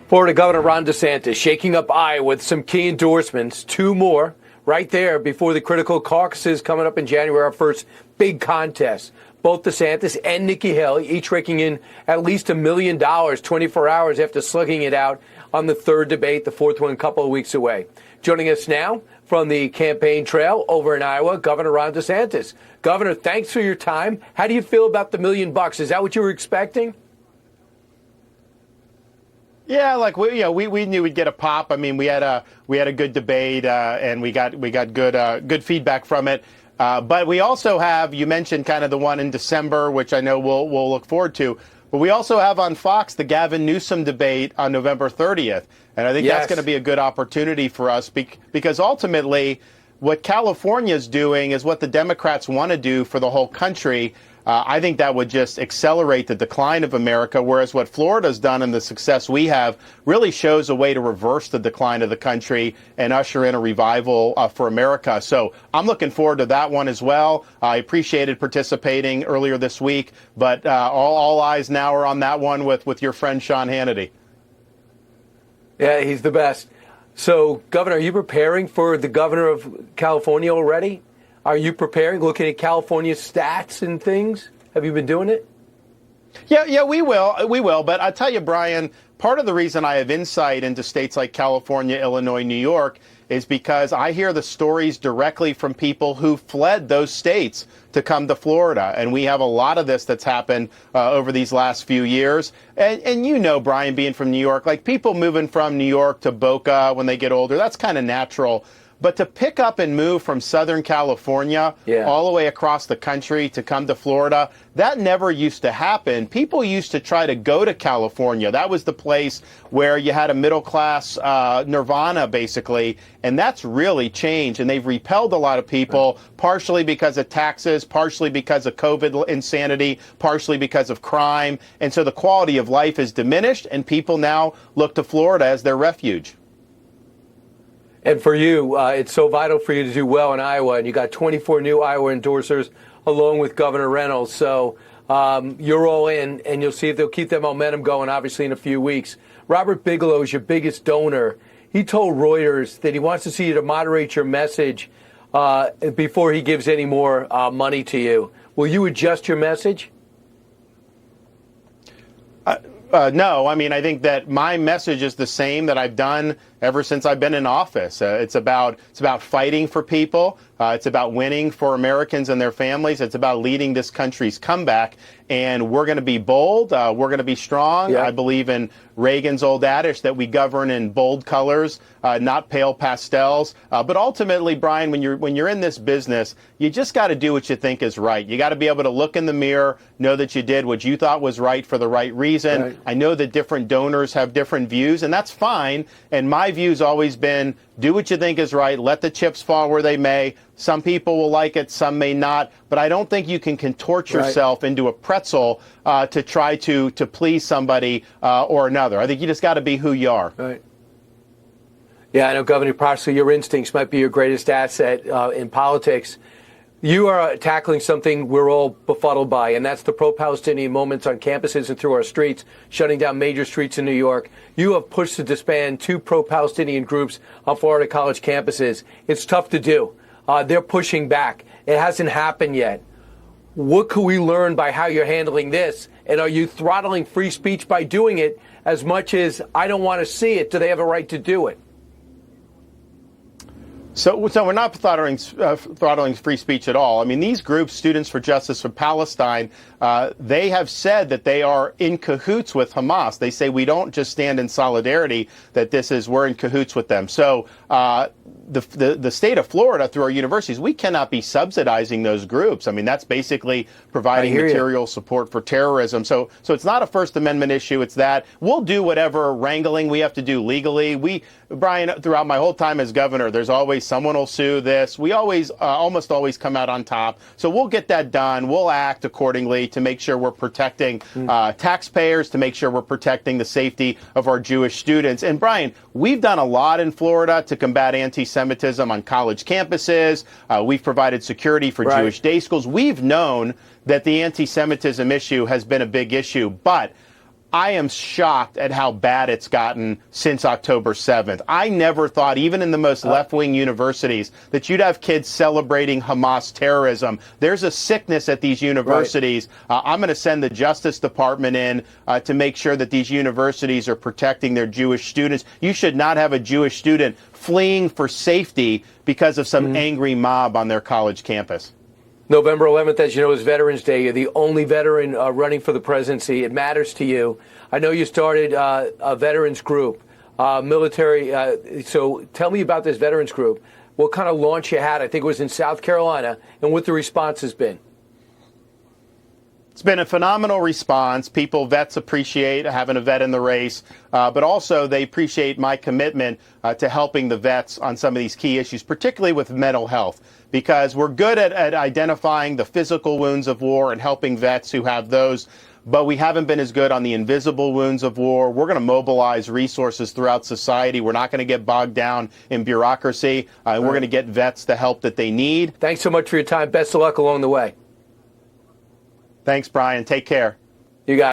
Florida Governor Ron DeSantis shaking up Iowa with some key endorsements, two more right there before the critical caucuses coming up in January, our first big contest. Both DeSantis and Nikki Haley each raking in at least $1 million 24 hours after slugging it out on the third debate, the fourth one a couple of weeks away. Joining us now from the campaign trail over in Iowa, Governor Ron DeSantis. Governor, thanks for your time. How do you feel about the $1 million? Is that what you were expecting? Yeah, like we knew we'd get a pop. I mean, we had a good debate and we got good feedback from it. But we also have, you mentioned kind of the one in December, which I know we'll look forward to. But we also have on Fox the Gavin Newsom debate on November 30th. And I think that's going to be a good opportunity for us because ultimately what California is doing is what the Democrats want to do for the whole country. I think that would just accelerate the decline of America, whereas what Florida's done and the success we have really shows a way to reverse the decline of the country and usher in a revival for America. So I'm looking forward to that one as well. I appreciated participating earlier this week, but all eyes now are on that one with your friend Sean Hannity. Yeah, he's the best. So, Governor, are you preparing for the governor of California already? Are you preparing, looking at California's stats and things? Have you been doing it? Yeah, we will. But I tell you, Brian, part of the reason I have insight into states like California, Illinois, New York is because I hear the stories directly from people who fled those states to come to Florida. And we have a lot of this that's happened over these last few years. And you know, Brian, being from New York, like people moving from New York to Boca when they get older, that's kind of natural. But to pick up and move from Southern California all the way across the country to come to Florida, that never used to happen. People used to try to go to California. That was the place where you had a middle-class nirvana, basically, and that's really changed. And they've repelled a lot of people, partially because of taxes, partially because of COVID insanity, partially because of crime. And so the quality of life is diminished, and people now look to Florida as their refuge. And for you, it's so vital for you to do well in Iowa, and you got 24 new Iowa endorsers along with Governor Reynolds. So you're all in, and you'll see if they'll keep that momentum going, obviously, in a few weeks. Robert Bigelow is your biggest donor. He told Reuters that he wants to see you to moderate your message before he gives any more money to you. Will you adjust your message? No, I mean, I think that my message is the same that I've done ever since I've been in office. It's about fighting for people. It's about winning for Americans and their families. It's about leading this country's comeback. And we're going to be bold. We're going to be strong. I believe in Reagan's old adage that we govern in bold colors, not pale pastels. But ultimately, Brian, when you're in this business, you just got to do what you think is right. You got to be able to look in the mirror, know that you did what you thought was right for the right reason. Right. I know that different donors have different views, and that's fine. And my view's always been do what you think is right. Let the chips fall where they may. Some people will like it, some may not. But I don't think you can contort yourself into a pretzel to try to please somebody or another. I think you just got to be who you are. Right. Yeah, I know, Governor, possibly your instincts might be your greatest asset in politics. You are tackling something we're all befuddled by, and that's the pro-Palestinian moments on campuses and through our streets, shutting down major streets in New York. You have pushed to disband two pro-Palestinian groups on Florida college campuses. It's tough to do. They're pushing back. It hasn't happened yet. What could we learn by how you're handling this? And are you throttling free speech by doing it as much as I don't want to see it? Do they have a right to do it? So we're not throttling free speech at all. I mean, these groups, Students for Justice for Palestine, they have said that they are in cahoots with Hamas. They say we don't just stand in solidarity, that we're in cahoots with them. So the state of Florida, through our universities, we cannot be subsidizing those groups. I mean, that's basically providing material support for terrorism. So it's not a First Amendment issue. It's that we'll do whatever wrangling we have to do legally. Brian, throughout my whole time as governor, there's always someone will sue this. We always, almost always come out on top. So we'll get that done. We'll act accordingly to make sure we're protecting taxpayers, to make sure we're protecting the safety of our Jewish students. And Brian, we've done a lot in Florida to combat anti-Semitism on college campuses. We've provided security for Jewish day schools. We've known that the anti-Semitism issue has been a big issue, but I am shocked at how bad it's gotten since October 7th. I never thought, even in the most left-wing universities, that you'd have kids celebrating Hamas terrorism. There's a sickness at these universities. Right. I'm going to send the Justice Department in to make sure that these universities are protecting their Jewish students. You should not have a Jewish student fleeing for safety because of some angry mob on their college campus. November 11th, as you know, is Veterans Day. You're the only veteran running for the presidency. It matters to you. I know you started a veterans group, military. So tell me about this veterans group. What kind of launch you had? I think it was in South Carolina, and what the response has been. It's been a phenomenal response. Vets appreciate having a vet in the race, but also they appreciate my commitment to helping the vets on some of these key issues, particularly with mental health, because we're good at identifying the physical wounds of war and helping vets who have those, but we haven't been as good on the invisible wounds of war. We're going to mobilize resources throughout society. We're not going to get bogged down in bureaucracy. We're going to get vets the help that they need. Thanks so much for your time. Best of luck along the way. Thanks, Brian. Take care. You got it.